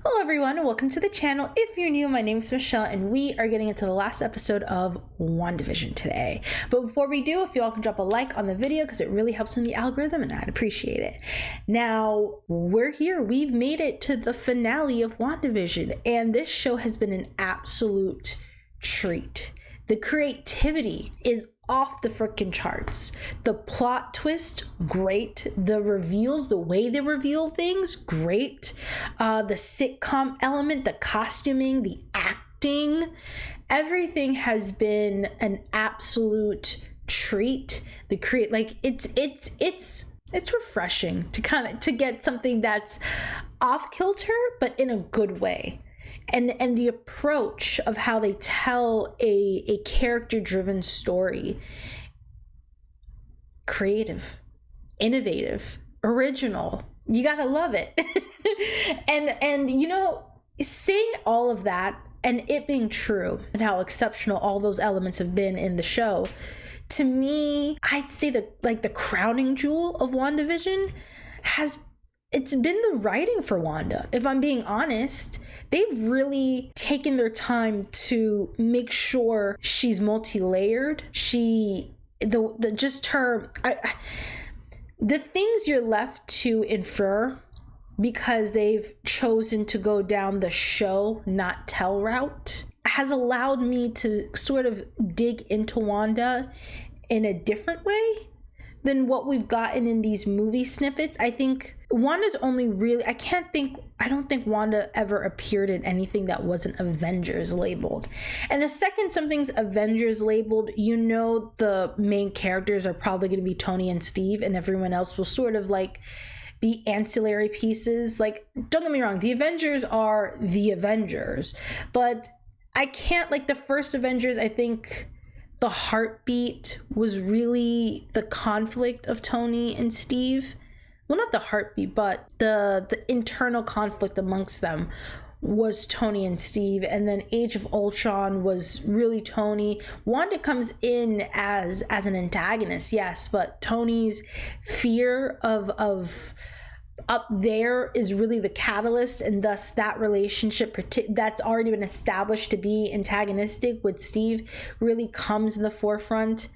Hello everyone and welcome to the channel. If you're new, my name is Michelle and we are getting into the last episode of WandaVision today. But before we do, if you all can drop a like on the video because it really helps in the algorithm and I'd appreciate it. Now, we're here. We've made it to the finale of WandaVision and this show has been an absolute treat. The creativity is off the freaking charts. The plot twist, great. The reveals, the way they reveal things, great. The sitcom element, the costuming, the acting, everything has been an absolute treat. It's refreshing to get something that's off kilter, but in a good way. And the approach of how they tell a character-driven story, creative, innovative, original, you gotta love it. and you know, saying all of that and it being true and how exceptional all those elements have been in the show, to me, I'd say that the crowning jewel of WandaVision it's been the writing for Wanda. If I'm being honest, they've really taken their time to make sure she's multi-layered. The things you're left to infer because they've chosen to go down the show, not tell route, has allowed me to sort of dig into Wanda in a different way than what we've gotten in these movie snippets. I think Wanda's only really, I don't think Wanda ever appeared in anything that wasn't Avengers labeled. And the second something's Avengers labeled, you know the main characters are probably going to be Tony and Steve, and everyone else will sort of be ancillary pieces. Don't get me wrong, the Avengers are the Avengers, but I can't, the first Avengers, I think the heartbeat was really the conflict of Tony and Steve. Well, not the heartbeat, but the internal conflict amongst them was Tony and Steve. And then Age of Ultron was really Tony. Wanda comes in as an antagonist, yes, but Tony's fear of up there is really the catalyst, and thus that relationship that's already been established to be antagonistic with Steve really comes in the forefront.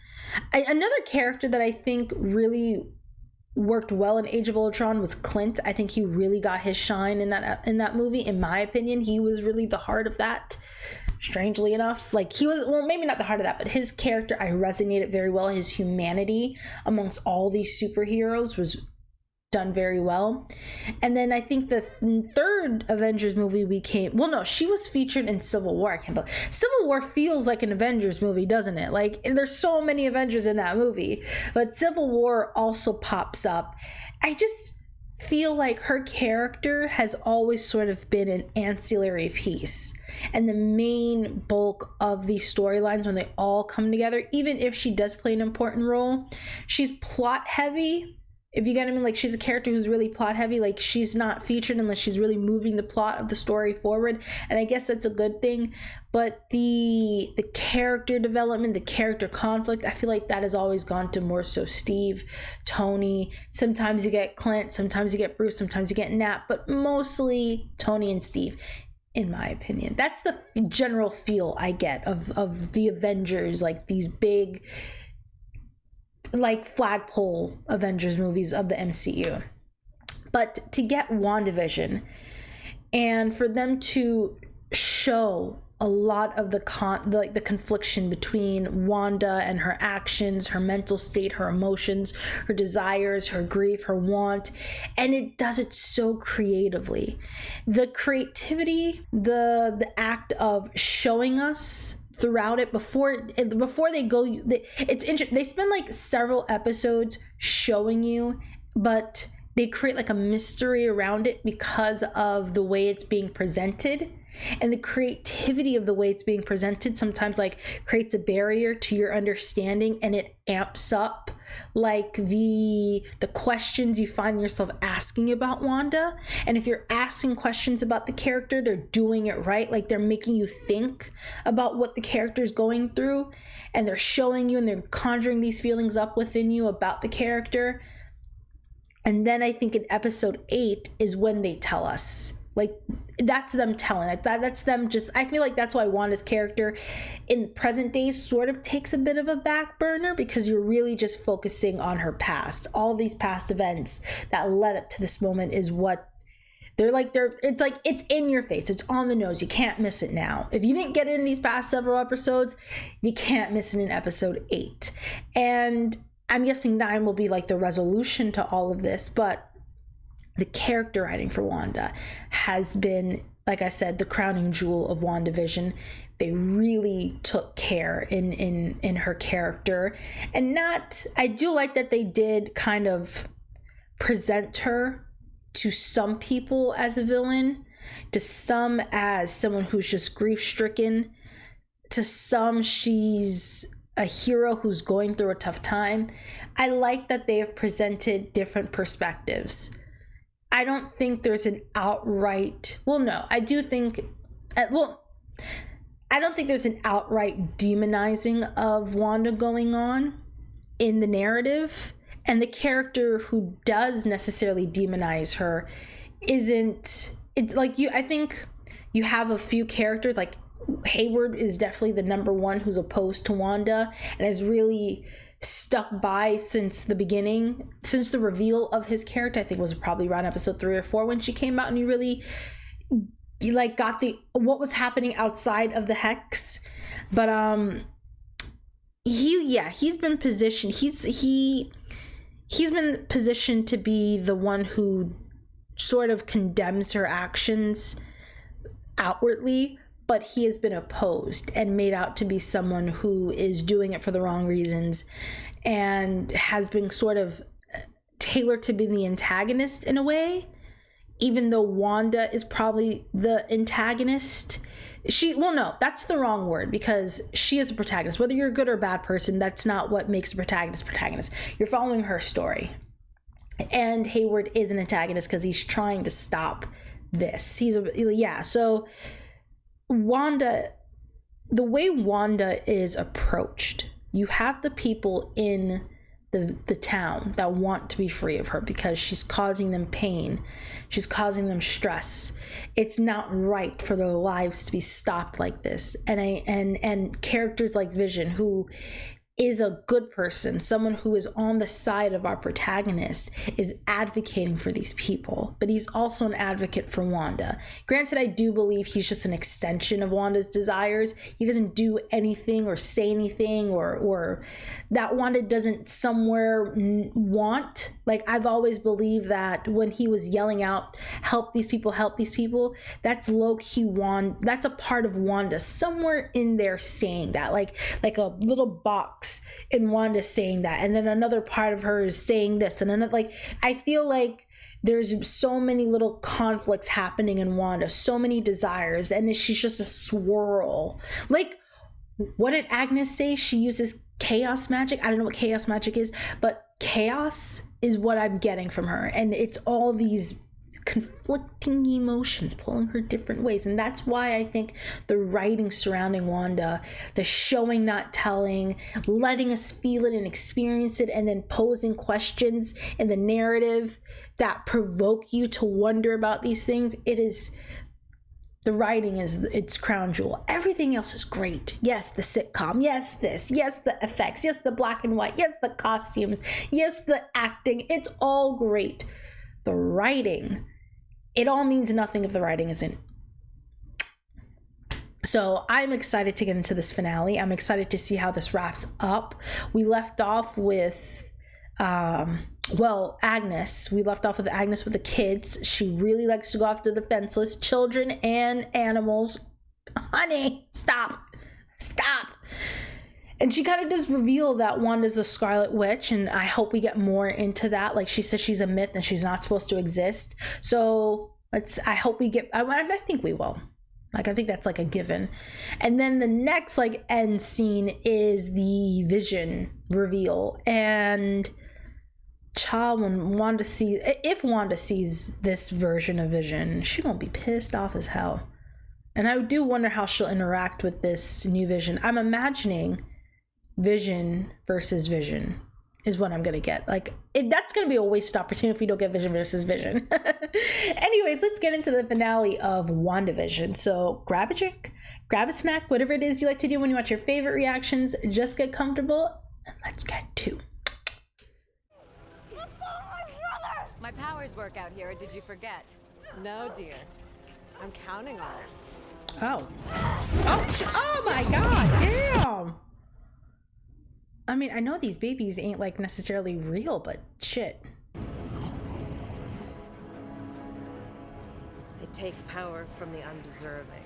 Another character that I think really worked well in Age of Ultron was Clint. I think he really got his shine in that movie. In my opinion, he was really the heart of that. Strangely enough, he was, well, maybe not the heart of that, but his character, I resonated very well. His humanity amongst all these superheroes was done very well. And then I think the third Avengers movie she was featured in Civil War. I can't believe Civil War feels like an Avengers movie, doesn't it? There's so many Avengers in that movie, but Civil War also pops up. I just feel like her character has always sort of been an ancillary piece, and the main bulk of these storylines, when they all come together, even if she does play an important role, she's plot heavy. If you get what I mean, she's a character who's really plot heavy. She's not featured unless she's really moving the plot of the story forward. And I guess that's a good thing. But the character development, the character conflict, I feel like that has always gone to more so Steve, Tony. Sometimes you get Clint, sometimes you get Bruce, sometimes you get Nat, but mostly Tony and Steve, in my opinion. That's the general feel I get of the Avengers, these big, flagpole Avengers movies of the MCU. But to get WandaVision and for them to show a lot of the confliction between Wanda and her actions, her mental state, her emotions, her desires, her grief, her want, and it does it so creatively. The creativity, the act of showing us throughout it before they go, it's interesting. They spend several episodes showing you, but they create a mystery around it because of the way it's being presented, and the creativity of the way it's being presented sometimes creates a barrier to your understanding, and it amps up the questions you find yourself asking about Wanda. And if you're asking questions about the character, they're doing it right. They're making you think about what the character is going through, and they're showing you and they're conjuring these feelings up within you about the character. And then I think in episode 8 is when they tell us Like, that's them telling it. That's them just, I feel like that's why Wanda's character in present days sort of takes a bit of a back burner, because you're really just focusing on her past. All these past events that led up to this moment is what it's in your face. It's on the nose. You can't miss it now. If you didn't get it in these past several episodes, you can't miss it in episode 8. And I'm guessing 9 will be like the resolution to all of this, but the character writing for Wanda has been, like I said, the crowning jewel of WandaVision. They really took care in her character. And I do like that they did kind of present her to some people as a villain, to some as someone who's just grief-stricken, to some she's a hero who's going through a tough time. I like that they have presented different perspectives. I don't think there's an outright, I don't think there's an outright demonizing of Wanda going on in the narrative. And the character who does necessarily demonize her I think you have a few characters, like Hayward is definitely the number one who's opposed to Wanda and has really stuck by since the beginning, since the reveal of his character. I think it was probably around episode 3 or 4 when she came out, and you really got what was happening outside of the hex. But he's been positioned he's been positioned to be the one who sort of condemns her actions outwardly, but he has been opposed and made out to be someone who is doing it for the wrong reasons, and has been sort of tailored to be the antagonist in a way, even though Wanda is probably the antagonist. That's the wrong word, because she is a protagonist. Whether you're a good or bad person, that's not what makes a protagonist. You're following her story. And Hayward is an antagonist because he's trying to stop this. So Wanda, the way Wanda is approached, you have the people in the town that want to be free of her because she's causing them pain, she's causing them stress. It's not right for their lives to be stopped like this. And characters like Vision, who is a good person, someone who is on the side of our protagonist, is advocating for these people, but he's also an advocate for Wanda. Granted, I do believe he's just an extension of Wanda's desires. He doesn't do anything or say anything or that Wanda doesn't somewhere want. Like, I've always believed that when he was yelling out, help these people, that's low-key Wanda. That's a part of Wanda somewhere in there saying that, like a little box in Wanda saying that, and then another part of her is saying this, and another, I feel like there's so many little conflicts happening in Wanda, so many desires, and she's just a swirl. Like, what did Agnes say? She uses chaos magic. I don't know what chaos magic is, but chaos is what I'm getting from her, and it's all these conflicting emotions pulling her different ways. And that's why I think the writing surrounding Wanda, the showing not telling, letting us feel it and experience it, and then posing questions in the narrative that provoke you to wonder about these things, the writing is its crown jewel. Everything else is great. Yes, the sitcom. Yes, this. Yes, the effects. Yes, the black and white. Yes, the costumes. Yes, the acting. It's all great. The writing, it all means nothing if the writing isn't. So I'm excited to get into this finale. I'm excited to see how this wraps up. We left off with, Agnes. We left off with Agnes with the kids. She really likes to go after the defenseless children and animals. Honey, stop. And she kind of does reveal that Wanda's the Scarlet Witch, and I hope we get more into that. Like, she says she's a myth and she's not supposed to exist. So I hope we get, I think we will. I think that's a given. And then the next end scene is the Vision reveal. And when Wanda sees this version of Vision, she won't be pissed off as hell. And I do wonder how she'll interact with this new Vision. I'm imagining Vision versus Vision is what I'm gonna get. Like, if that's gonna be a wasted opportunity if we don't get Vision versus Vision. Anyways, let's get into the finale of WandaVision. So grab a drink, grab a snack, whatever it is you like to do when you watch your favorite reactions. Just get comfortable and let's get to. My powers work out here, or did you forget? No, dear. I'm counting on it. Oh. Oh my god, damn! I mean, I know these babies ain't like necessarily real, but shit. They take power from the undeserving.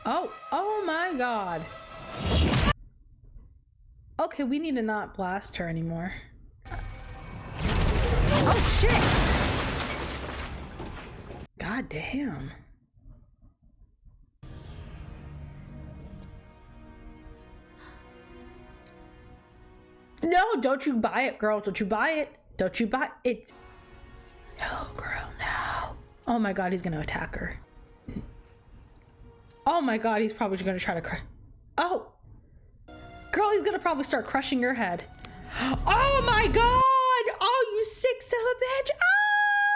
Oh my god. Okay, we need to not blast her anymore. Oh shit! God damn. No, don't you buy it, girl. Don't you buy it. Don't you buy it. No, girl, no. Oh my god, he's gonna attack her. Oh my god, he's probably gonna try to crush. Oh! Girl, he's gonna probably start crushing your head. Oh my god! Oh, you sick son of a bitch!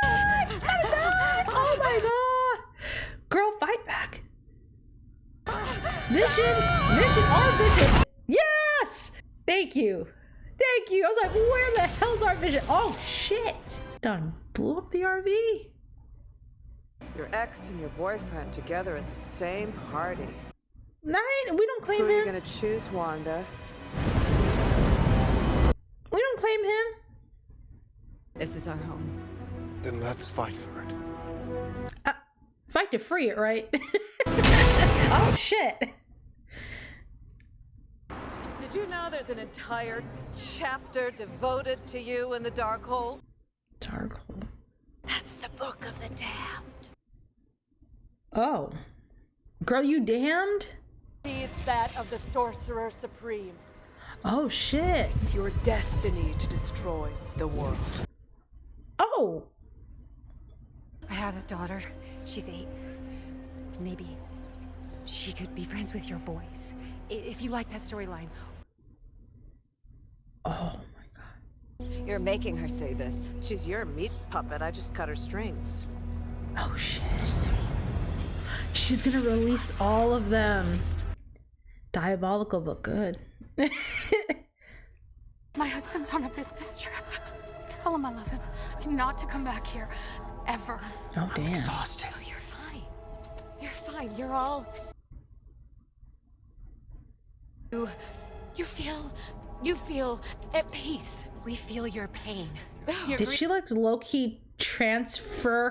Ah! He's gonna die! Oh my god! Girl, fight back. Vision! Vision! Our Vision! Yes! Thank you. Thank you. I was like, where the hell's our Vision? Oh shit! Done blew up the RV. Your ex and your boyfriend together at the same party. We don't claim Who are you him. gonna choose, Wanda? We don't claim him. This is our home. Then let's fight for it. Fight to free it, right? Oh shit. Did you know there's an entire chapter devoted to you in the Darkhold? Darkhold. That's the Book of the Damned. Oh. Girl, you damned? It's that of the Sorcerer Supreme. Oh shit. It's your destiny to destroy the world. Oh. I have a daughter. She's 8. Maybe she could be friends with your boys. If you like that storyline. Oh my god. You're making her say this. She's your meat puppet. I just cut her strings. Oh shit. She's gonna release all of them. Diabolical, but good. My husband's on a business trip. Tell him I love him. Not to come back here. Ever. Oh damn. Exhausted. Oh, you're fine. You're fine. You're all... You feel at peace. We feel your pain. Did she like low-key transfer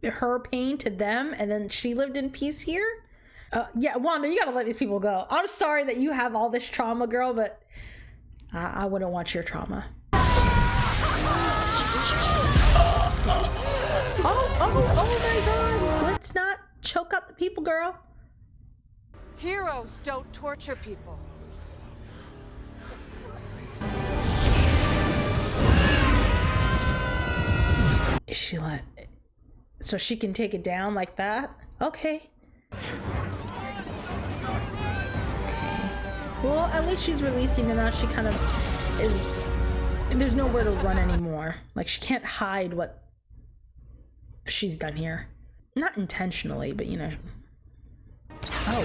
her pain to them and then she lived in peace here? Yeah, Wanda, you gotta let these people go. I'm sorry that you have all this trauma, girl, but I wouldn't want your trauma. Oh my god! Let's not choke out the people, girl. Heroes don't torture people. Is she let... So she can take it down like that? Okay. Well, at least she's releasing it now. She kind of is... There's nowhere to run anymore. Like, she can't hide what she's done here. Not intentionally, but you know. Oh.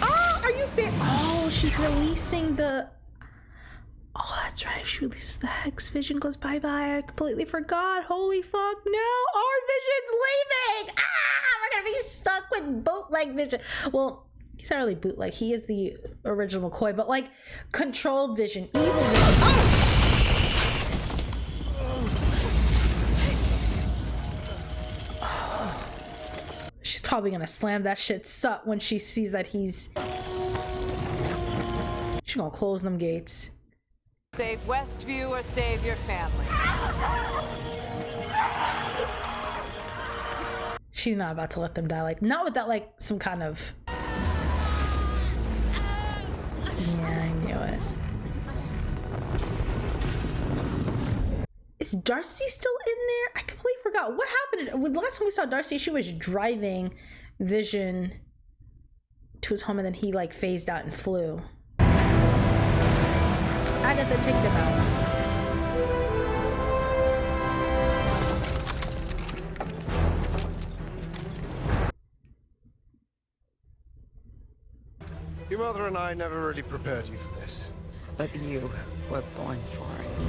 Oh, are you fit? Oh, she's releasing the... Oh, that's right. She releases the Hex. Vision goes bye-bye. I completely forgot. Holy fuck. No, our Vision's leaving. Ah, we're gonna be stuck with bootleg Vision. Well, he's not really bootleg. He is the original McCoy, but like controlled Vision, evil Vision. Oh! She's probably gonna slam that shit shut when she sees that he's... She's gonna close them gates. Save WestView or save your family. She's not about to let them die. Like, not without like some kind of... Yeah, I knew it. Is Darcy still in there? I completely forgot. What happened? The last time we saw Darcy, she was driving Vision to his home, and then he like phased out and flew. Agatha, take them out. Your mother and I never really prepared you for this. But you were born for it.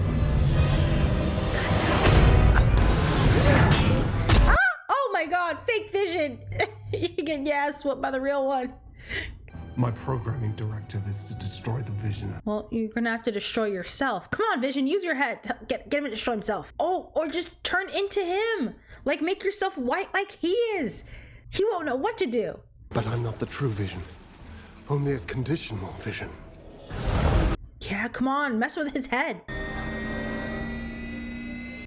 Ah! Oh my god, fake Vision! You get your ass whooped by the real one. My programming directive is to destroy the Vision. Well, you're gonna have to destroy yourself. Come on, Vision, use your head. Get him to destroy himself. Oh, or just turn into him. Like, make yourself white like he is. He won't know what to do. But I'm not the true Vision. Only a conditional Vision. Yeah, come on, mess with his head.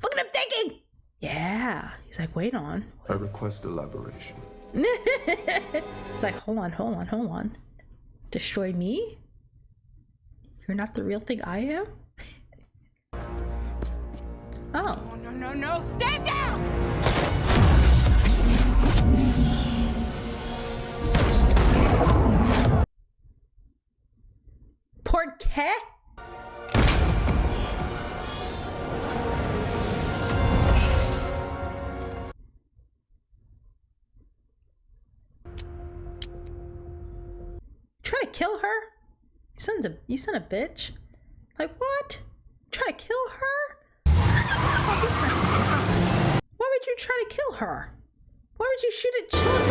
Look at him thinking! Yeah. He's like, wait on. I request elaboration. Like, hold on. Destroy me? You're not the real thing I am? Oh. No, stand down! ¿Por qué? Trying to kill her? You son of a bitch. Like, what? Trying to kill her? Oh, why would you try to kill her? Why would you shoot at children?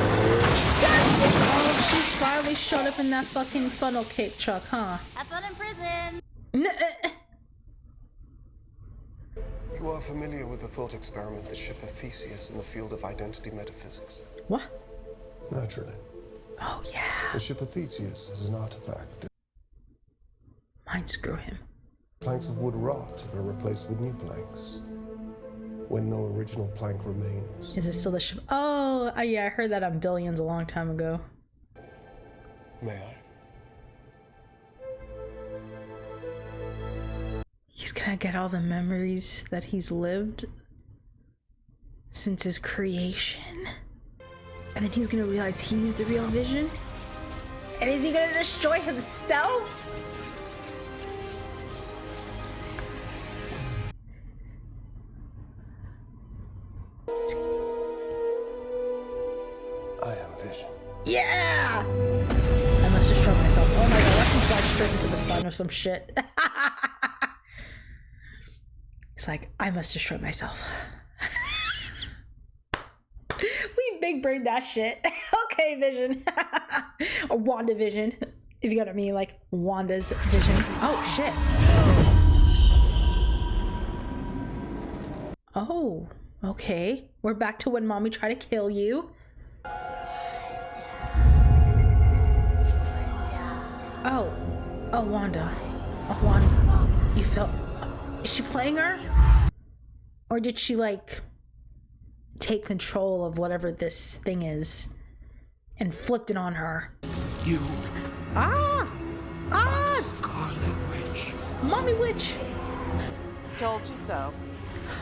Yes! Oh, she finally showed up in that fucking funnel cake truck, huh? Have fun in prison. You are familiar with the thought experiment, the ship of Theseus in the field of identity metaphysics? What? Naturally. Oh, yeah. The ship of Theseus is an artifact. Mind screw him. Planks of wood rot and are replaced with new planks. When no original plank remains. Is it still the ship? Oh, yeah, I heard that on Billions a long time ago. May I? He's gonna get all the memories that he's lived since his creation. And then he's gonna realize he's the real Vision? And is he gonna destroy himself? I am Vision. Yeah! I must destroy myself. Oh my god, let's just fly straight into the sun or some shit. It's like, I must destroy myself. We big brain that shit. Okay, Vision. Or WandaVision. If you got what I mean, like Wanda's Vision. Oh shit. Oh, okay. We're back to when mommy tried to kill you. Oh, Wanda. Oh, Wanda. You felt... Is she playing her? Or did she, like, take control of whatever this thing is and flipped it on her? You. Scarlet Witch. Mommy Witch. Told you so.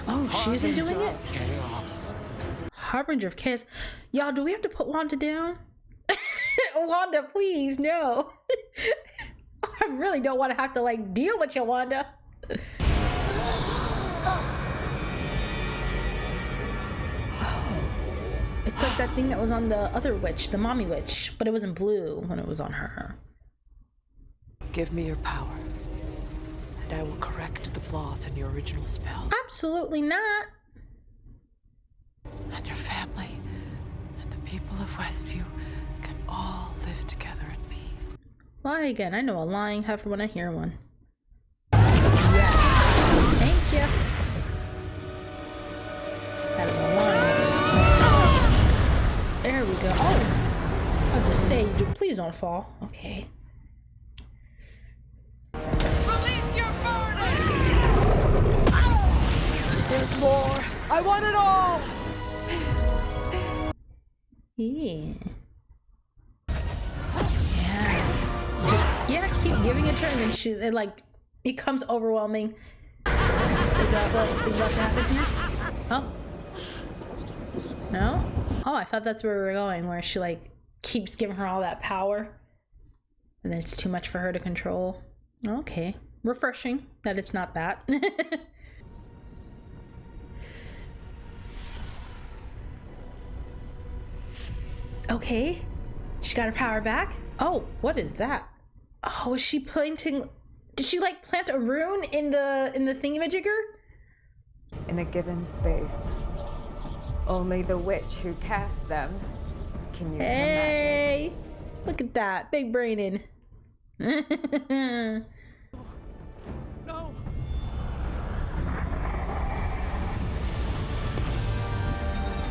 Oh, she isn't doing it? Chaos. Harbinger of Chaos. Y'all, do we have to put Wanda down? Wanda, please, no. I really don't want to have to, like, deal with you, Wanda. It's like that thing that was on the other witch, the mommy witch, but it was in blue when it was on her. Give me your power, and I will correct the flaws in your original spell. Absolutely not. And your family and the people of Westview can all live together in peace. Lie again. I know a lying heifer when I hear one. Yes. Thank you. That is a lie. There we go. Oh, I was just say, dude, please don't fall. Okay. Release your burden! There's more. I want it all! Yeah. Just keep giving it to her, and then it like becomes overwhelming. Is that what is about to happen here? Oh. No? Oh, I thought that's where we were going, where she like keeps giving her all that power. And then it's too much for her to control. Okay. Refreshing that it's not that. Okay. She got her power back. Oh, what is that? Oh, is she planting... Did she like plant a rune in the thingamajigger? In a given space, only the witch who cast them can use her magic. Hey! Look at that. Big braining. No.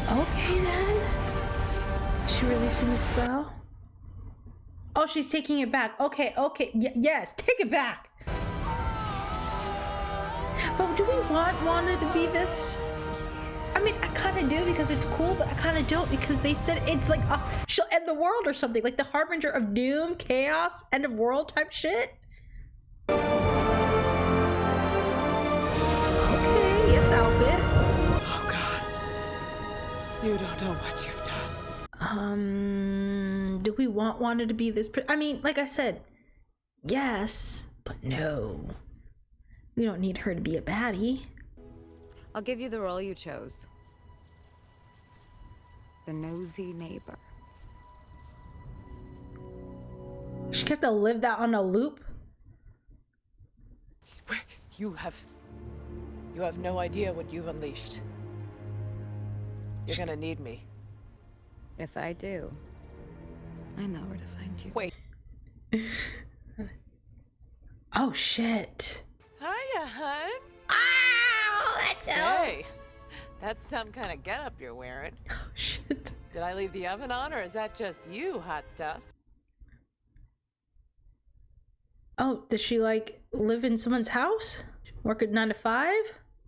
Okay then. Is she releasing the spell? Oh, she's taking it back. Okay, okay. Yes, take it back. But do we want Wanda to be this? I mean, I kind of do because it's cool, but I kind of don't because they said it's like she'll end the world or something, like the harbinger of doom, chaos, end of world type shit. Okay, yes, outfit. Oh God. You don't know what you've done. Do we want Wanda to be this? I mean, like I said, yes, but no. We don't need her to be a baddie. I'll give you the role you chose. The nosy neighbor. She kept to live that on a loop. You have no idea what you've unleashed. You're gonna need me. If I do, I know where to find you. Wait. Oh shit. Hiya, hun. Oh, that's Hey, that's some kind of getup you're wearing. Oh shit. Did I leave the oven on, or is that just you, hot stuff? Oh, does she like live in someone's house? Work at 9 to 5?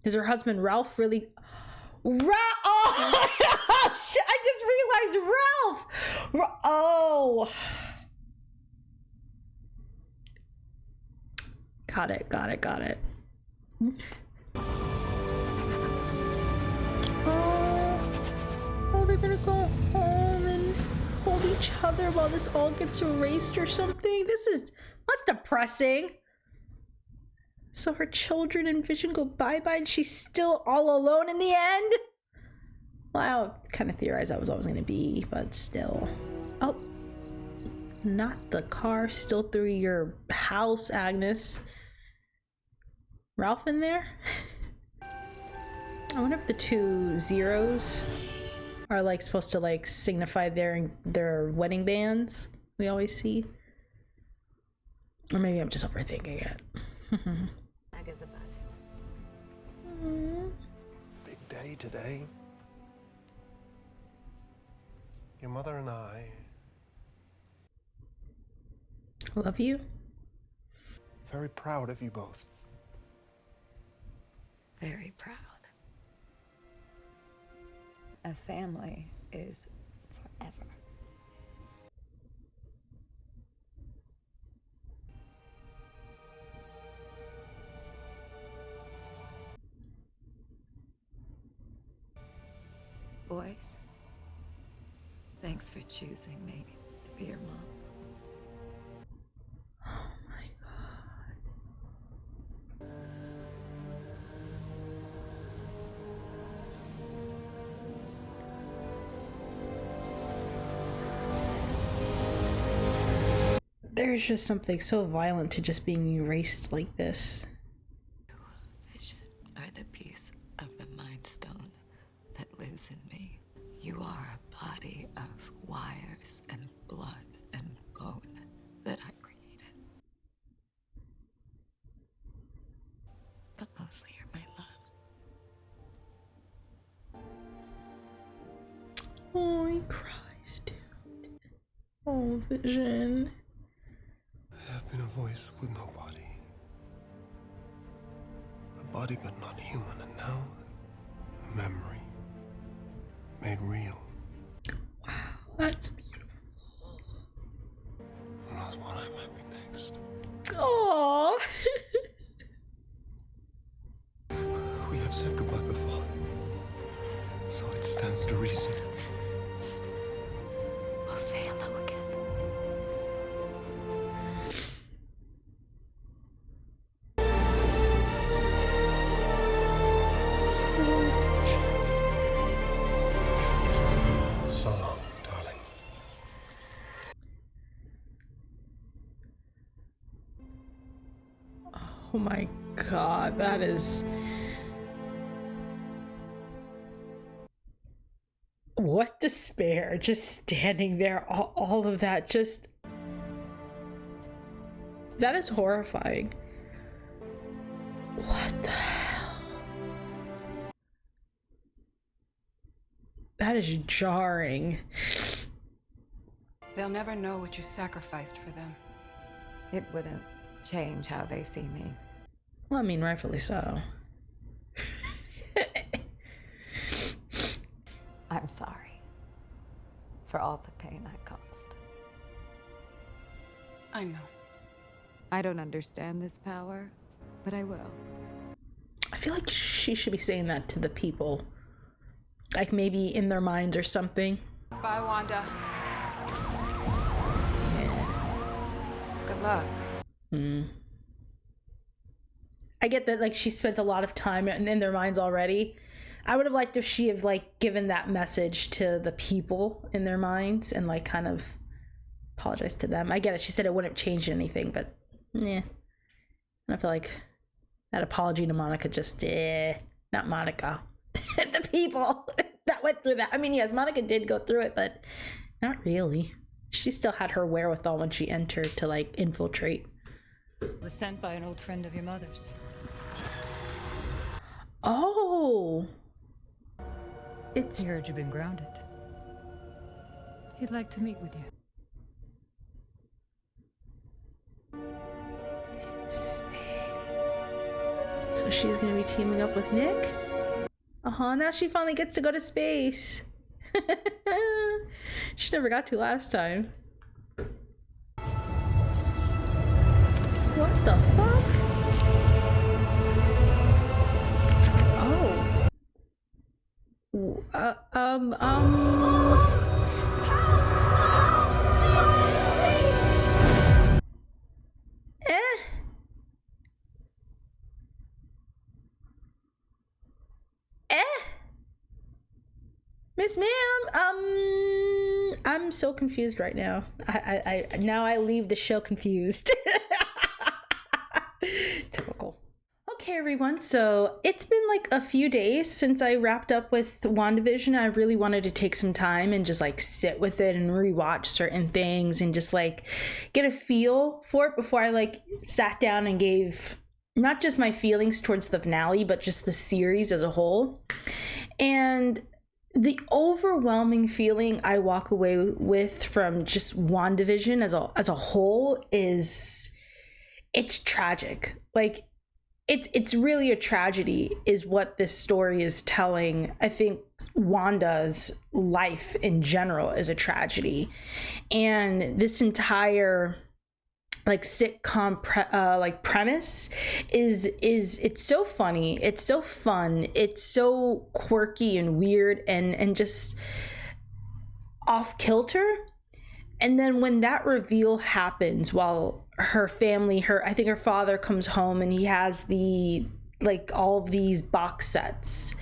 Is her husband Ralph really? Oh shit! I just realized Ralph. Oh. Got it. Oh, they're gonna go home and hold each other while this all gets erased or something. That's depressing. So her children and Vision go bye-bye and she's still all alone in the end? Well, I kind of theorized that was always gonna be, but still. Oh, not the car, still through your house, Agnes. Ralph in there? I wonder if the 2 zeros are like supposed to like signify their wedding bands we always see. Or maybe I'm just overthinking it. Big day today. Your mother and I. Love you. Very proud of you both. Very proud. A family is forever. Boys, thanks for choosing me to be your mom. Oh my god. There's just something so violent to just being erased like this. Vision are the piece of the Mind Stone that lives in me. You are a body of wires and blood and bone that I created. But mostly you're my love. Oh, he cries, dude. Oh, Vision. I have been a voice with no body. A body but not human, and now a memory made real. Wow, that's beautiful. Who knows what I might be next? Aww. We have said goodbye before, so it stands to reason. We'll say hello again. Oh my god, that is... What despair, just standing there, all of that, just... That is horrifying. What the hell? That is jarring. They'll never know what you sacrificed for them. It wouldn't change how they see me. Well, I mean, rightfully so. I'm sorry for all the pain I caused. I know. I don't understand this power, but I will. I feel like she should be saying that to the people. Like maybe in their minds or something. Bye, Wanda. Yeah. Good luck. I get that, like, she spent a lot of time in their minds already. I would have liked if she had, like, given that message to the people in their minds and, like, kind of apologized to them. I get it. She said it wouldn't change anything, but, yeah. I feel like that apology to Monica just, not Monica. The people that went through that. I mean, yes, Monica did go through it, but not really. She still had her wherewithal when she entered to, like, infiltrate. Was sent by an old friend of your mother's. Oh. He heard you've been grounded. He'd like to meet with you. So she's gonna be teaming up with Nick? Now she finally gets to go to space. She never got to last time. What the fuck? Miss Ma'am, I'm so confused right now. I now I leave the show confused. Typical. Okay, everyone, so it's been like a few days since I wrapped up with WandaVision. I really wanted to take some time and just like sit with it and rewatch certain things and just like get a feel for it before I like sat down and gave not just my feelings towards the finale, but just the series as a whole. And the overwhelming feeling I walk away with from just WandaVision as a whole is it's tragic. Like it's really a tragedy is what this story is telling. I think Wanda's life in general is a tragedy. And this entire like sitcom premise is it's so funny, it's so fun, it's so quirky and weird and just off kilter. And then when that reveal happens, while her family, I think her father comes home and he has the like all these box sets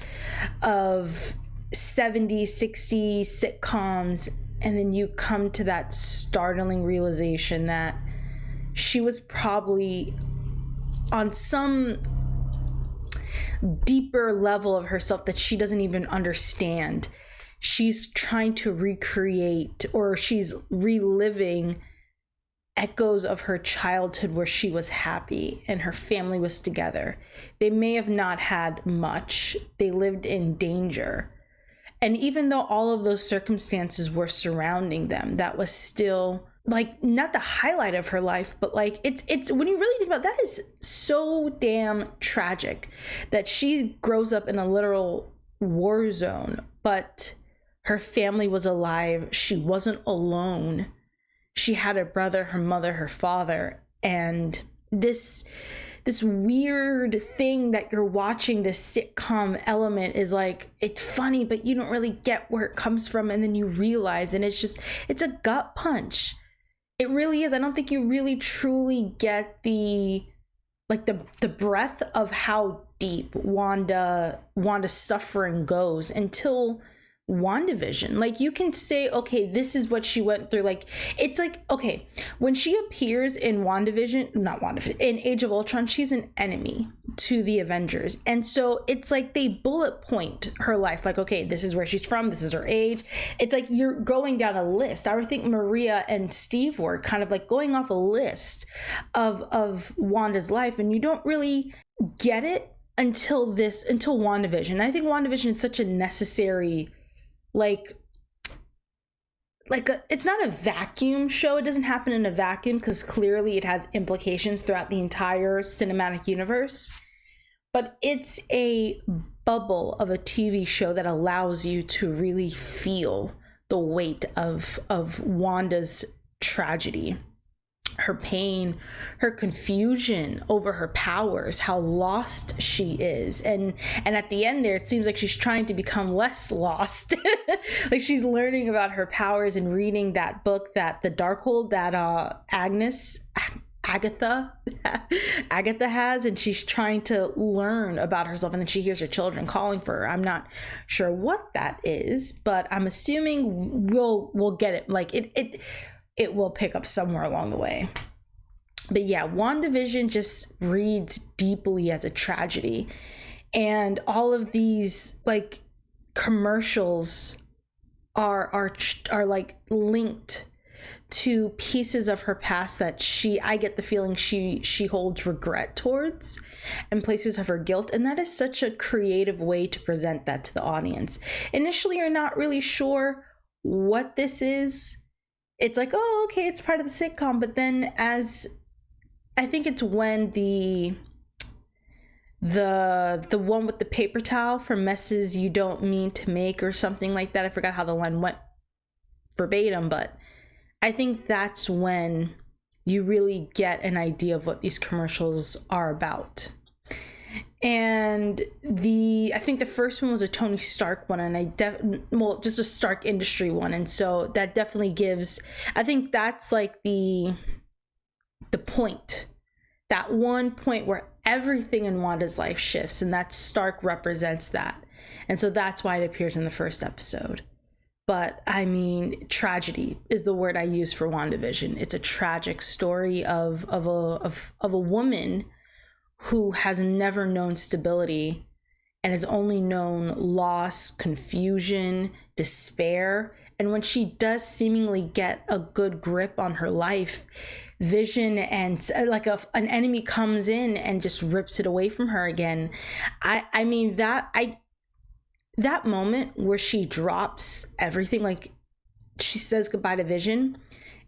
of 70s, 60s sitcoms, and then you come to that startling realization that she was probably on some deeper level of herself that she doesn't even understand. She's trying to recreate, or she's reliving echoes of her childhood where she was happy and her family was together. They may have not had much. They lived in danger. And even though all of those circumstances were surrounding them, that was still like not the highlight of her life, but like it's when you really think about it, that is so damn tragic that she grows up in a literal war zone, but her family was alive. She wasn't alone. She had a brother, her mother, her father, and this weird thing that you're watching, this sitcom element is like, it's funny, but you don't really get where it comes from. And then you realize, and it's a gut punch. It really is. I don't think you really truly get the breadth of how deep Wanda's suffering goes until WandaVision. Like, you can say, okay, this is what she went through. Like, it's like, okay, when she appears in in Age of Ultron, she's an enemy to the Avengers. And so it's like they bullet point her life. Like, okay, this is where she's from, this is her age. It's like you're going down a list. I would think Maria and Steve were kind of like going off a list of Wanda's life, and you don't really get it until WandaVision. I think WandaVision is such a necessary, it's not a vacuum show. It doesn't happen in a vacuum because clearly it has implications throughout the entire cinematic universe. But it's a bubble of a TV show that allows you to really feel the weight of Wanda's tragedy, her pain, her confusion over her powers, how lost she is. And at the end there, it seems like she's trying to become less lost. Like, she's learning about her powers and reading that book, that the Darkhold that Agatha has, and she's trying to learn about herself, and then she hears her children calling for her. I'm not sure what that is, but I'm assuming we'll get it. Like, it will pick up somewhere along the way. But yeah, WandaVision just reads deeply as a tragedy. And all of these like commercials are like linked to pieces of her past that I get the feeling she holds regret towards, and places of her guilt. And that is such a creative way to present that to the audience. Initially, you're not really sure what this is. It's like, oh, okay, it's part of the sitcom. But then I think it's when the one with the paper towel for messes you don't mean to make, or something like that. I forgot how the line went verbatim, but I think that's when you really get an idea of what these commercials are about. And I think the first one was a Tony Stark one, and just a Stark Industry one. And so that definitely gives, I think that's like the point, that one point where everything in Wanda's life shifts, and that Stark represents that. And so that's why it appears in the first episode. But I mean, tragedy is the word I use for WandaVision. It's a tragic story of a woman who has never known stability and has only known loss, confusion, despair. And when she does seemingly get a good grip on her life, Vision and like an enemy comes in and just rips it away from her again. I mean, that moment where she drops everything, like she says goodbye to Vision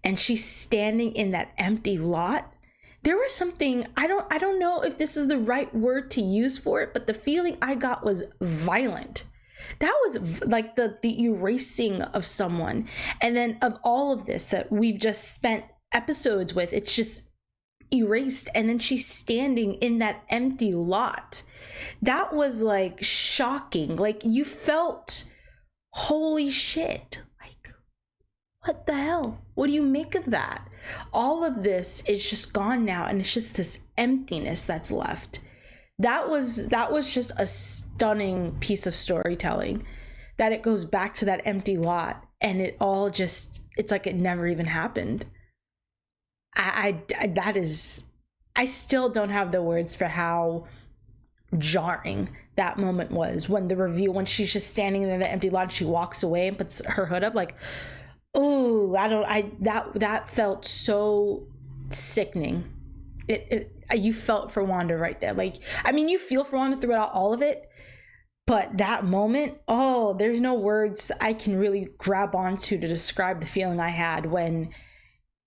and she's standing in that empty lot. There was something, I don't know if this is the right word to use for it, but the feeling I got was violent. That was like the erasing of someone. And then of all of this that we've just spent episodes with, it's just erased. And then she's standing in that empty lot. That was like shocking. Like, you felt, holy shit. Like, what the hell? What do you make of that? All of this is just gone now, and it's just this emptiness that's left. That was just a stunning piece of storytelling, that it goes back to that empty lot and it all just, it's like it never even happened. I still don't have the words for how jarring that moment was, when the reveal, when she's just standing in the empty lot and she walks away and puts her hood up, like, oh, that felt so sickening. You felt for Wanda right there. Like, I mean, you feel for Wanda throughout all of it, but that moment, oh, there's no words I can really grab onto to describe the feeling I had when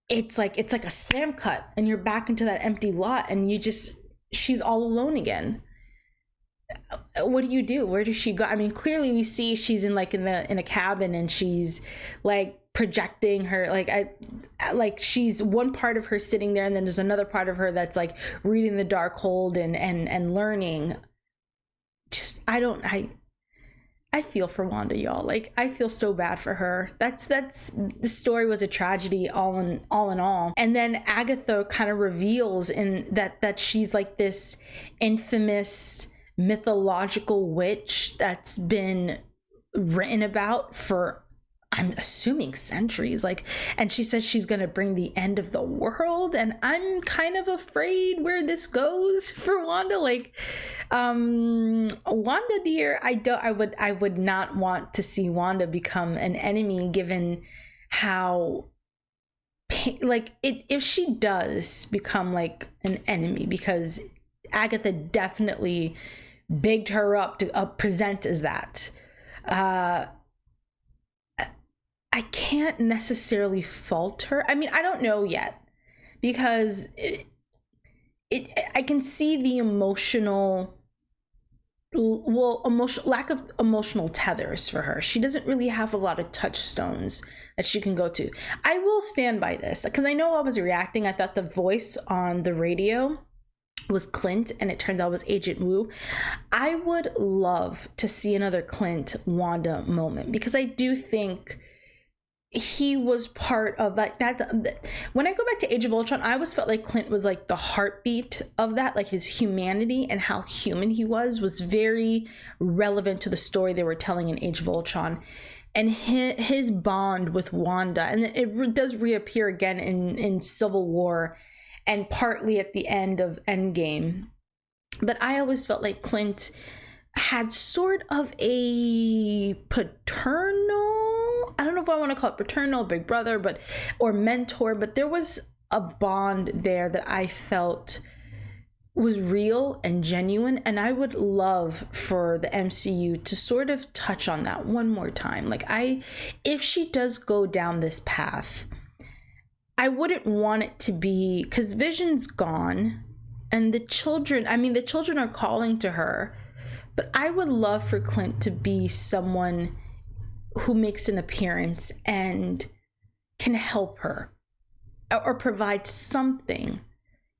it's like a slam cut and you're back into that empty lot and she's all alone again. What do you do? Where does she go? I mean, clearly we see she's in a cabin and she's like projecting her, like she's one part of her sitting there, and then there's another part of her that's like reading the Darkhold and learning. Just I feel for Wanda, y'all. Like, I feel so bad for her. That's the story was a tragedy all in all. And then Agatha kind of reveals in that she's like this infamous mythological witch that's been written about for, I'm assuming, centuries. Like, and she says she's going to bring the end of the world, and I'm kind of afraid where this goes for Wanda. Like, Wanda dear, I would not want to see Wanda become an enemy, given how like if she does become like an enemy, because Agatha definitely bigged her up to present as that. I can't necessarily fault her. I mean, I don't know yet, because I can see the lack of emotional tethers for her. She doesn't really have a lot of touchstones that she can go to. I will stand by this, because I know I was reacting. I thought the voice on the radio was Clint, and it turned out it was Agent Wu. I would love to see another Clint Wanda moment, because I do think he was part of that. When I go back to Age of Ultron, I always felt like Clint was like the heartbeat of that, like his humanity and how human he was very relevant to the story they were telling in Age of Ultron. And his bond with Wanda, and it does reappear again in Civil War and partly at the end of Endgame. But I always felt like Clint had sort of a paternal, I don't know if I want to call it paternal, big brother, or mentor, but there was a bond there that I felt was real and genuine. And I would love for the MCU to sort of touch on that one more time. Like, if she does go down this path, I wouldn't want it to be, because Vision's gone and the children are calling to her, but I would love for Clint to be someone who makes an appearance and can help her or provide something.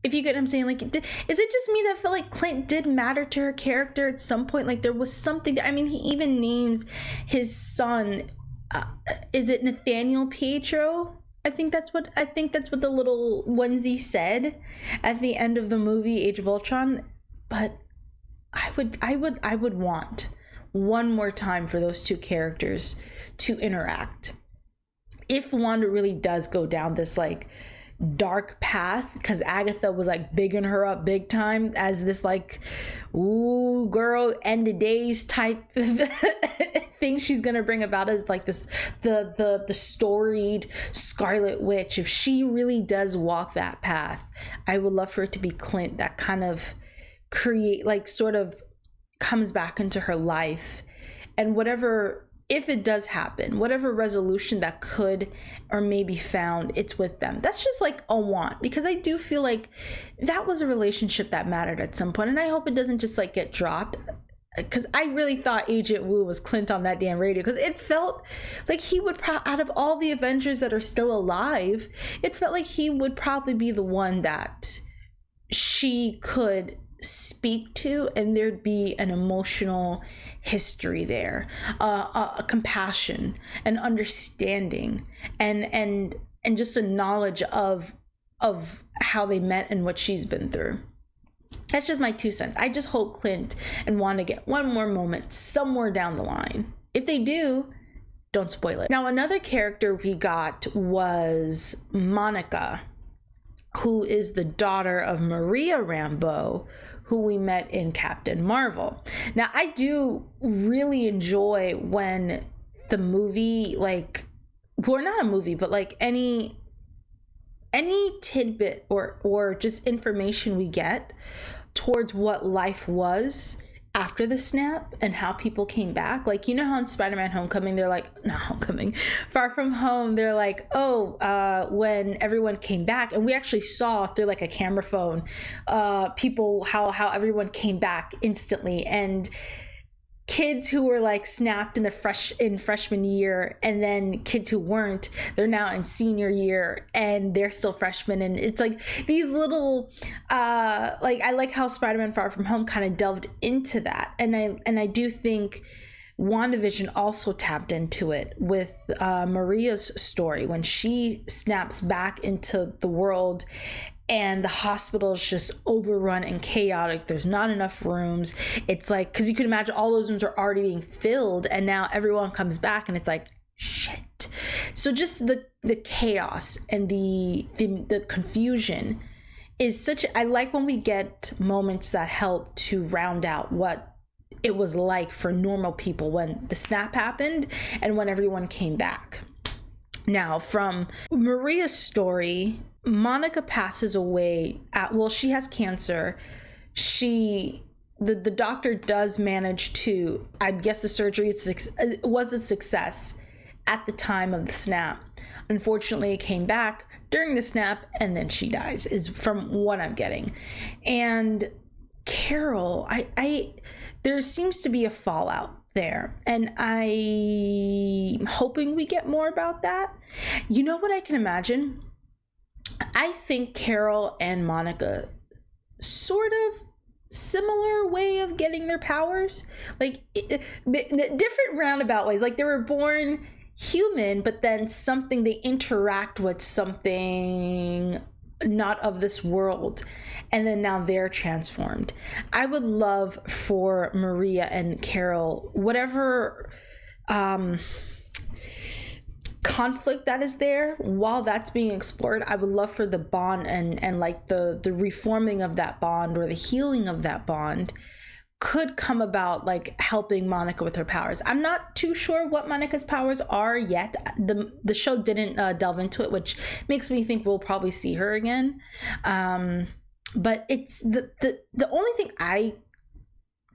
If you get what I'm saying, like, is it just me that felt like Clint did matter to her character at some point? Like, there was something. I mean, he even names his son. Is it Nathaniel Pietro? I think that's what the little onesie said at the end of the movie Age of Ultron. But I would want one more time for those two characters to interact. If Wanda really does go down this like dark path, because Agatha was like bigging her up big time as this like, ooh girl, end of days type thing she's gonna bring about, as like this the storied Scarlet Witch. If she really does walk that path, I would love for it to be Clint that kind of sort of comes back into her life, and whatever, if it does happen, whatever resolution that could or may be found, it's with them. That's just like a want, because I do feel like that was a relationship that mattered at some point, and I hope it doesn't just like get dropped, because I really thought Agent Wu was Clint on that damn radio, because it felt like he would out of all the Avengers that are still alive, it felt like he would probably be the one that she could speak to, and there'd be an emotional history there, a compassion and understanding, and just a knowledge of how they met and what she's been through. That's just my 2 cents. I just hope Clint and Wanda get one more moment somewhere down the line. If they do, don't spoil it. Now, another character we got was Monica, who is the daughter of Maria Rambeau, who we met in Captain Marvel. Now, I do really enjoy when the movie, like, well, not a movie, but like any tidbit or just information we get towards what life was after the snap and how people came back. Like, you know how in Spider-Man Homecoming, they're like, not Homecoming, Far From Home, they're like, when everyone came back, and we actually saw through like a camera phone, people, how everyone came back instantly, and kids who were like snapped in freshman year, and then kids who weren't, they're now in senior year and they're still freshmen. And it's like these little like, I like how Spider-Man Far From Home kind of delved into that, and I do think WandaVision also tapped into it with Maria's story when she snaps back into the world and the hospital is just overrun and chaotic. There's not enough rooms. It's like, because you can imagine all those rooms are already being filled, and now everyone comes back and it's like, shit. So just the chaos and the confusion is such, I like when we get moments that help to round out what it was like for normal people when the snap happened and when everyone came back. Now, from Maria's story, Monica passes away she has cancer. The doctor does manage to, I guess the surgery was a success at the time of the snap. Unfortunately, it came back during the snap and then she dies, is from what I'm getting. And Carol, there seems to be a fallout there, and I'm hoping we get more about that. You know what I can imagine? I think Carol and Monica sort of similar way of getting their powers, like different roundabout ways. Like they were born human, but then they interact with something not of this world, and then now they're transformed. I would love for Maria and Carol, whatever conflict that is there, while that's being explored, I would love for the bond and like the reforming of that bond or the healing of that bond could come about, like helping Monica with her powers. I'm not too sure what Monica's powers are yet. The show didn't delve into it, which makes me think we'll probably see her again. But it's the only thing I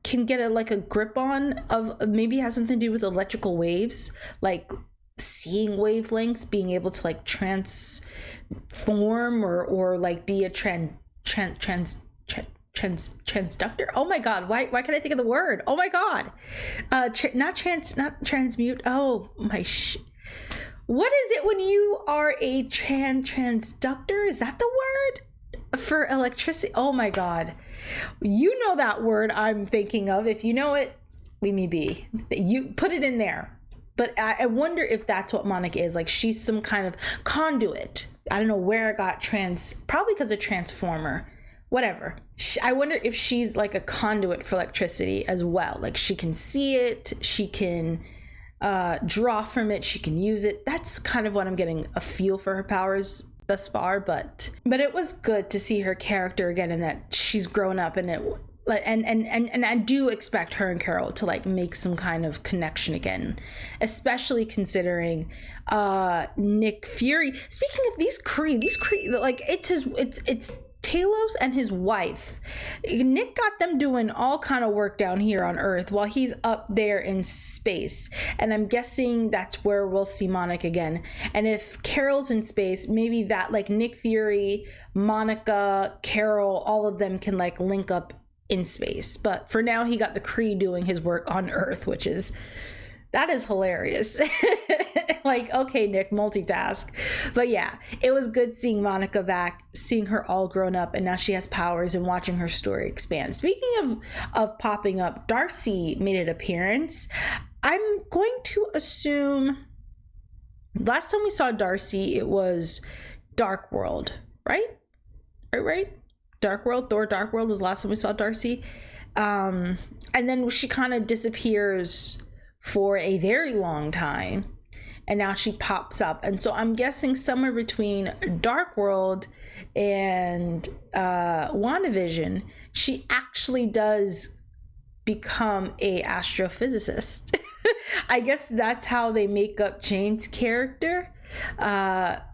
can get a grip on of maybe has something to do with electrical waves, like seeing wavelengths, being able to like transform or like be a transductor. Oh my god, why can I think of the word? Oh my god. Not transmute. Oh my what is it when you are a transductor? Is that the word for electricity? Oh my god, you know that word I'm thinking of. If you know it, leave me be. You put it in there. But I wonder if that's what Monica is. Like she's some kind of conduit. I don't know where it got probably because of Transformer. Whatever. I wonder if she's like a conduit for electricity as well. Like she can see it, she can draw from it, she can use it. That's kind of what I'm getting a feel for her powers thus far. But it was good to see her character again, and that she's grown up, and and I do expect her and Carol to like make some kind of connection again, especially considering Nick Fury. Speaking of these Kree, like it's Talos and his wife. Nick got them doing all kind of work down here on Earth while he's up there in space, and I'm guessing that's where we'll see Monica again. And if Carol's in space, maybe that like Nick Fury, Monica, Carol, all of them can like link up in space. But for now, he got the Kree doing his work on Earth, that is hilarious. Like, okay, Nick, multitask. But yeah, it was good seeing Monica back, seeing her all grown up, and now she has powers, and watching her story expand. Speaking of popping up, Darcy made an appearance. I'm going to assume last time we saw Darcy, it was Dark World, right? Right? Dark World, Thor Dark World was the last time we saw Darcy. And then she kind of disappears for a very long time, and now she pops up. And so I'm guessing somewhere between Dark World and WandaVision, she actually does become a astrophysicist. I guess that's how they make up Jane's character,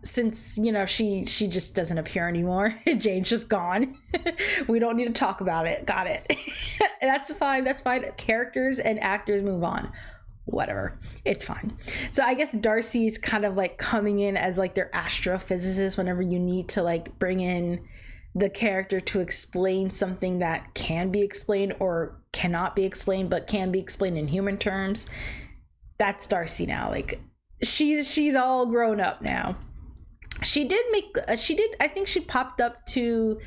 since she just doesn't appear anymore. Jane's just gone. We don't need to talk about it. Got it. That's fine. Characters and actors move on. Whatever, it's fine. So I guess Darcy's kind of like coming in as like their astrophysicist whenever you need to like bring in the character to explain something that can be explained or cannot be explained but can be explained in human terms. That's Darcy now. Like she's all grown up now. she did I think she popped up to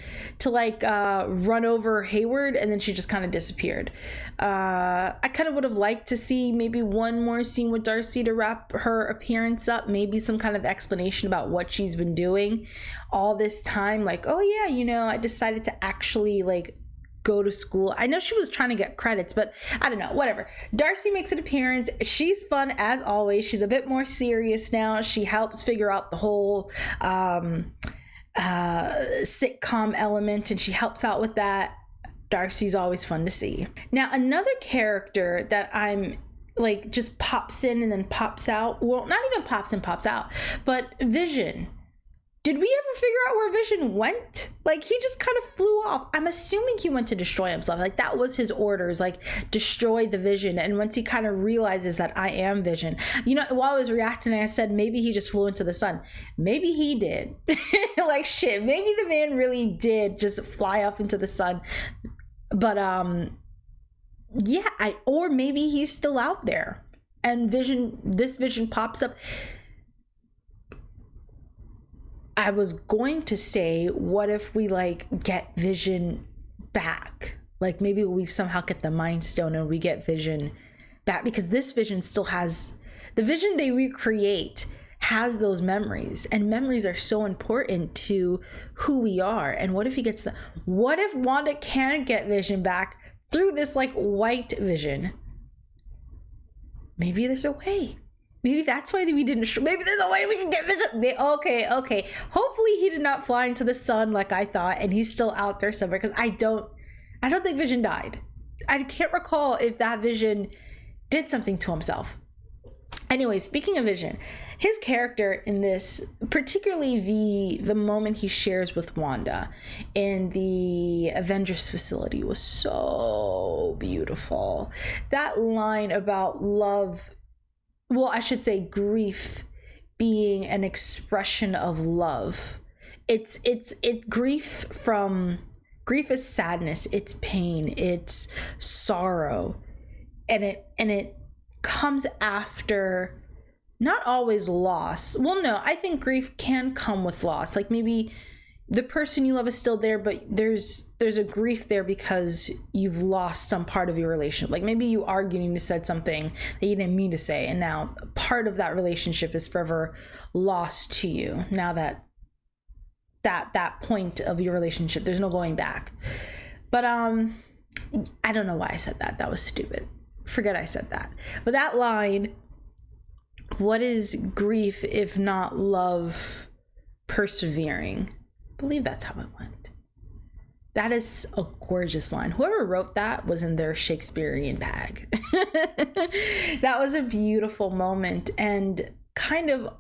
like run over Hayward, and then she just kind of disappeared. I kind of would have liked to see maybe one more scene with Darcy to wrap her appearance up, maybe some kind of explanation about what she's been doing all this time, like, oh yeah, you know, I decided to actually like go to school. I know she was trying to get credits, but I don't know, whatever. Darcy makes an appearance. She's fun as always. She's a bit more serious now. She helps figure out the whole sitcom element, and she helps out with that. Darcy's always fun to see. Now, another character that I'm like just pops in and then pops out, well, not even pops in, pops out, but Vision. Did we ever figure out where Vision went? Like, he just kind of flew off. I'm assuming he went to destroy himself. Like, that was his orders, like, destroy the Vision. And once he kind of realizes that I am Vision, you know, while I was reacting, I said, maybe he just flew into the sun. Maybe he did. Like, shit, maybe the man really did just fly off into the sun. But, yeah, or maybe he's still out there. And this Vision pops up. I was going to say, what if we like get Vision back? Like maybe we somehow get the Mind Stone and we get Vision back, because this Vision still has the Vision they recreate, has those memories, and memories are so important to who we are. And what if he gets what if Wanda can get Vision back through this like white Vision? Maybe there's a way. Maybe that's why we didn't. Maybe there's a way we can get Vision. Okay. Hopefully he did not fly into the sun like I thought, and he's still out there somewhere. Because I don't think Vision died. I can't recall if that Vision did something to himself. Anyway, speaking of Vision, his character in this, particularly the moment he shares with Wanda in the Avengers facility, was so beautiful. That line about love. Well, I should say grief being an expression of love. It's grief is sadness, it's pain, it's sorrow. And it comes after not always loss. Well, no, I think grief can come with loss. Like maybe the person you love is still there, but there's a grief there because you've lost some part of your relationship. Like maybe you argued and you said something that you didn't mean to say, and now part of that relationship is forever lost to you. Now that point of your relationship, there's no going back. But I don't know why I said that. That was stupid. Forget I said that. But that line, what is grief if not love persevering? I believe that's how it went. That is a gorgeous line. Whoever wrote that was in their Shakespearean bag. That was a beautiful moment, and kind of,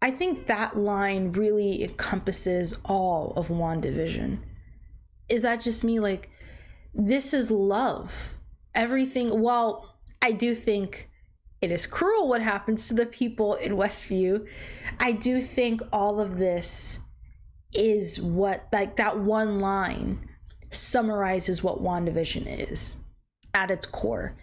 I think that line really encompasses all of WandaVision. Is that just me? Like, this is love. Everything. Well, I do think it is cruel what happens to the people in Westview. I do think all of this is what, like, that one line summarizes what WandaVision is at its core.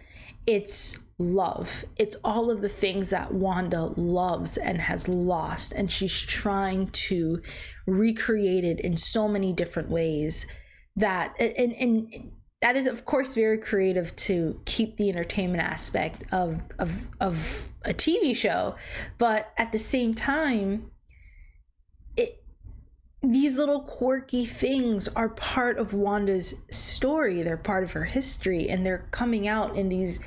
It's love. It's all of the things that Wanda loves and has lost, and she's trying to recreate it in so many different ways. That and that is, of course, very creative to keep the entertainment aspect of a TV show, but at the same time, these little quirky things are part of Wanda's story. They're part of her history, and they're coming out in these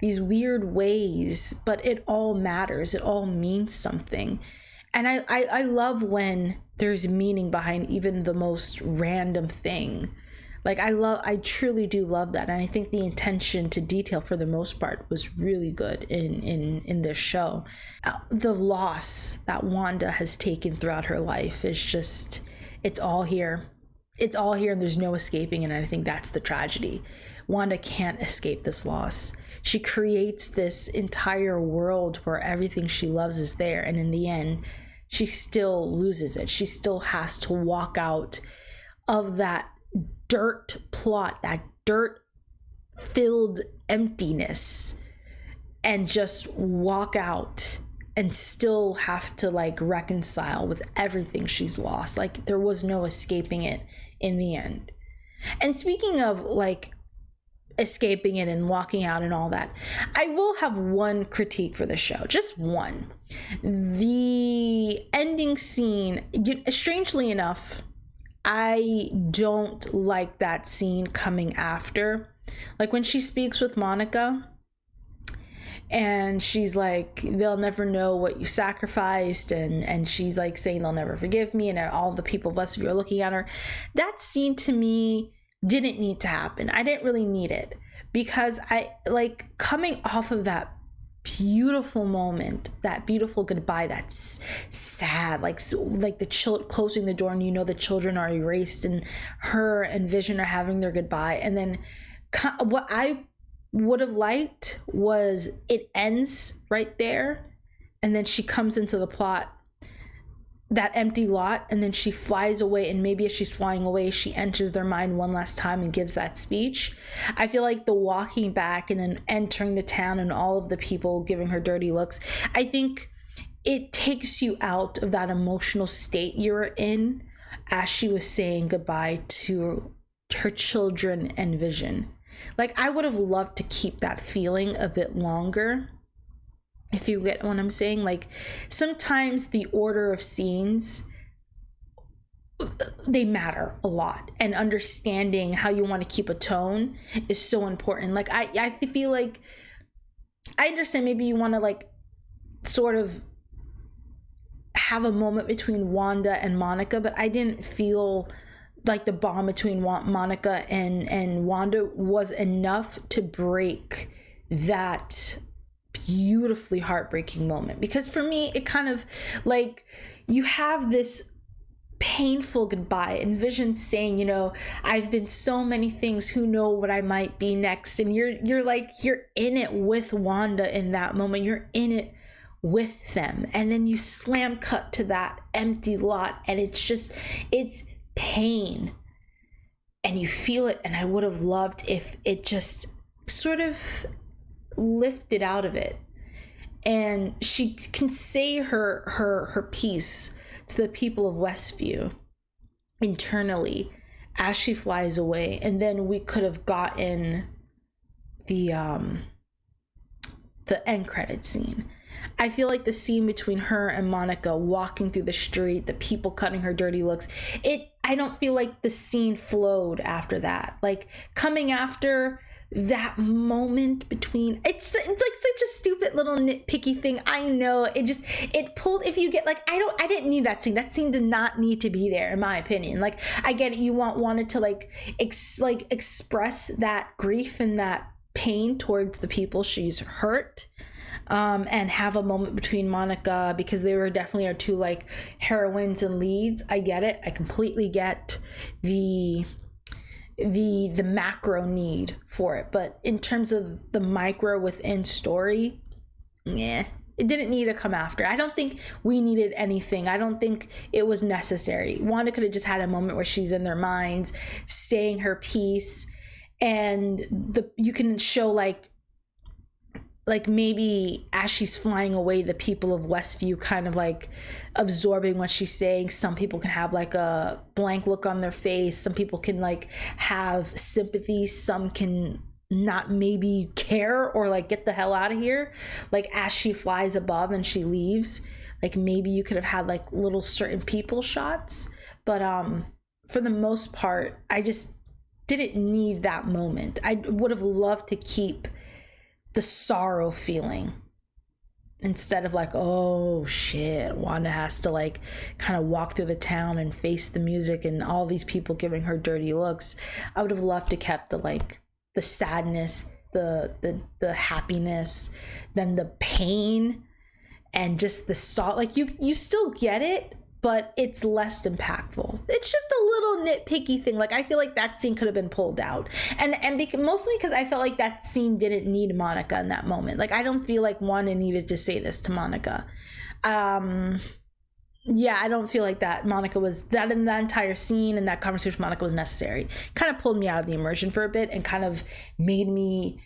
weird ways, but it all matters. It all means something. And I love when there's meaning behind even the most random thing. Like, I truly do love that. And I think the attention to detail for the most part was really good in this show. The loss that Wanda has taken throughout her life is just, it's all here. It's all here, and there's no escaping it. And I think that's the tragedy. Wanda can't escape this loss. She creates this entire world where everything she loves is there. And in the end, she still loses it. She still has to walk out of that dirt plot, that dirt filled emptiness, and just walk out and still have to like reconcile with everything she's lost. Like there was no escaping it in the end. And speaking of like escaping it and walking out and all that, I will have one critique for the show, just one. The ending scene, strangely enough, I don't like that scene coming after. Like when she speaks with Monica and she's like, they'll never know what you sacrificed, and she's like saying they'll never forgive me, and all the people of WestView are looking at her. That scene to me didn't need to happen. I didn't really need it, because I like coming off of that beautiful moment, that beautiful goodbye, that's sad, like the closing the door and you know the children are erased and her and Vision are having their goodbye, and then what I would have liked was it ends right there, and then she comes into the plot, that empty lot, and then she flies away, and maybe as she's flying away she enters their mind one last time and gives that speech. I feel like the walking back and then entering the town and all of the people giving her dirty looks, I think it takes you out of that emotional state you were in as she was saying goodbye to her children and Vision. Like I would have loved to keep that feeling a bit longer, if you get what I'm saying. Like sometimes the order of scenes, they matter a lot, and understanding how you want to keep a tone is so important. Like I feel like I understand maybe you want to like sort of have a moment between Wanda and Monica, but I didn't feel like the bond between Monica and Wanda was enough to break that beautifully heartbreaking moment. Because for me, it kind of like you have this painful goodbye and Vision saying, you know, I've been so many things, who know what I might be next, and you're like, you're in it with Wanda in that moment, you're in it with them, and then you slam cut to that empty lot, and it's pain and you feel it. And I would have loved if it just sort of lifted out of it and she can say her piece to the people of WestView internally as she flies away, and then we could have gotten the end credit scene. I feel like the scene between her and Monica walking through the street, the people cutting her dirty looks, I don't feel like the scene flowed after that. Like coming after that moment between, it's like such a stupid little nitpicky thing. I know it pulled, if you get like, I didn't need that scene. That scene did not need to be there in my opinion. Like I get it, you wanted to like express that grief and that pain towards the people she's hurt. And have a moment between Monica, because they were definitely our two like heroines and leads. I get it. I completely get the macro need for it, but in terms of the micro within story, it didn't need to come after. I don't think we needed anything. I don't think it was necessary. Wanda could have just had a moment where she's in their minds saying her piece, and you can show like maybe as she's flying away, the people of WestView kind of like absorbing what she's saying. Some people can have like a blank look on their face. Some people can like have sympathy. Some can not maybe care or like get the hell out of here. Like as she flies above and she leaves, like maybe you could have had like little certain people shots. But for the most part, I just didn't need that moment. I would have loved to keep the sorrow feeling instead of like, oh shit, Wanda has to like kind of walk through the town and face the music and all these people giving her dirty looks. I would have loved to kept the sadness, the happiness, then the pain, and just the salt. Like you still get it, but it's less impactful. It's just a little nitpicky thing. Like I feel like that scene could have been pulled out, and mostly because I felt like that scene didn't need Monica in that moment. Like I don't feel like Wanda needed to say this to Monica. I don't feel like that Monica was that in that entire scene, and that conversation with Monica was necessary. Kind of pulled me out of the immersion for a bit and kind of made me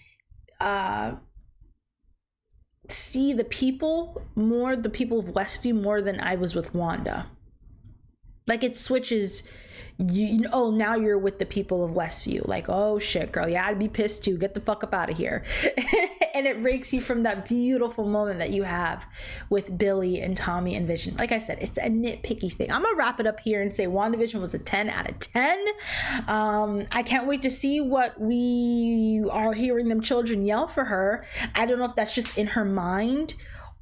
see the people of WestView more than I was with Wanda. Like it switches, oh, now you're with the people of WestView. Like, oh shit, girl, yeah, I'd be pissed too. Get the fuck up out of here. And it breaks you from that beautiful moment that you have with Billy and Tommy and Vision. Like I said, it's a nitpicky thing. I'm gonna wrap it up here and say WandaVision was a 10 out of 10. I can't wait to see what we are hearing them children yell for her. I don't know if that's just in her mind,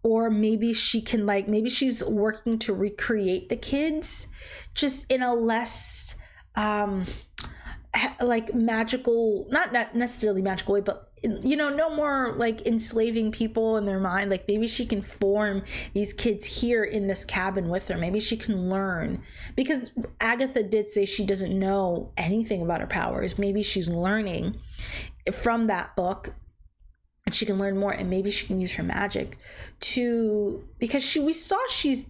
or maybe she can, like, maybe she's working to recreate the kids just in a less like magical, not necessarily magical way, but you know, no more like enslaving people in their mind. Like maybe she can form these kids here in this cabin with her. Maybe she can learn, because Agatha did say she doesn't know anything about her powers. Maybe she's learning from that book, and she can learn more, and maybe she can use her magic to, because we saw she's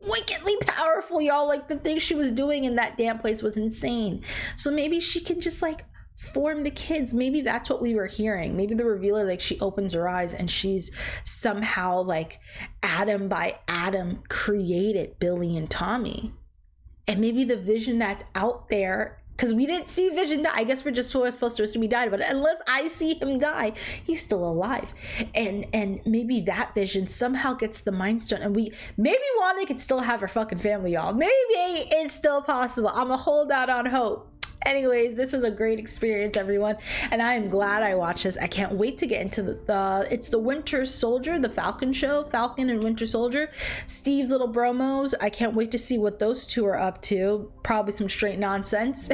wickedly powerful, y'all. Like the thing she was doing in that damn place was insane. So maybe she can just like form the kids. Maybe that's what we were hearing. Maybe the reveal is like she opens her eyes and she's somehow like atom by atom created Billy and Tommy. And maybe the Vision that's out there, because we didn't see Vision die. I guess we're just supposed to assume he died, but unless I see him die, he's still alive. And maybe that Vision somehow gets the Mind Stone, and maybe Wanda could still have her fucking family, y'all. Maybe it's still possible. I'm a hold out on hope. Anyways, this was a great experience, everyone, and I am glad I watched this. I can't wait to get into it's the Winter Soldier, the Falcon show, Falcon and Winter Soldier, Steve's little bromos. I can't wait to see what those two are up to. Probably some straight nonsense.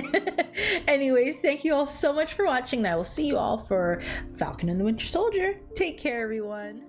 Anyways, thank you all so much for watching, and I will see you all for Falcon and the Winter Soldier. Take care, everyone.